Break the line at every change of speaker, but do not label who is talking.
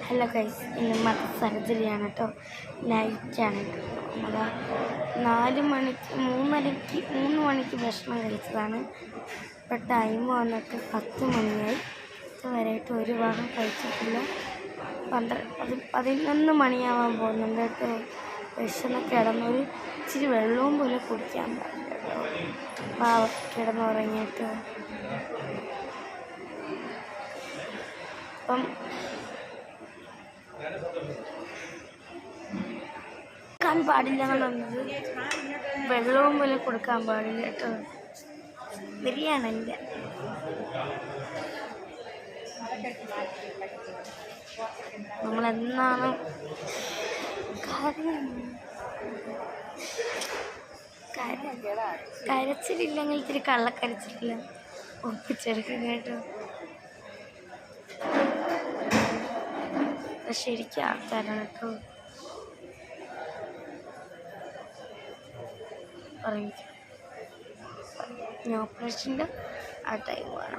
Hello guys, ഇന്ന് മറ്റു സർജറിയാണ് കേട്ടോ. നൈറ്റാണ് കേട്ടോ. നമ്മൾ 3 മണിക്ക് ഭക്ഷണം കഴിച്ചതാണ്. ഇപ്പം ടൈം വന്നിട്ട് 10 മണിയായി. ഇതുവരെയായിട്ട് ഒരു ഭാഗം കഴിച്ചിട്ടില്ല. 11 മണിയാവാൻ പോകുന്നുണ്ട് കേട്ടോ. വിശന്ന് കിടന്നൊരു ഇച്ചിരി വെള്ളവും പോലും കുടിക്കാൻ പാടില്ല കേട്ടോ. പാവം കിടന്നുറങ്ങിയിട്ട് അപ്പം കൊടുക്കാൻ പാടില്ല എന്നുള്ളത്, വെള്ളവും പോലും കൊടുക്കാൻ പാടില്ല കേട്ടോ. ബിരിയാണി എൻ്റെ നമ്മളെന്നാണ് കരച്ചിലില്ലെങ്കിൽ ഇത്തിരി കള്ളക്കരച്ചില്ല ഒപ്പിച്ചെടുക്കുക കേട്ടോ. ശരിക്കും ആൾക്കാരാണ് കേട്ടോ. ഓപ്പറേഷൻ്റെ ആ ടൈമാണ്.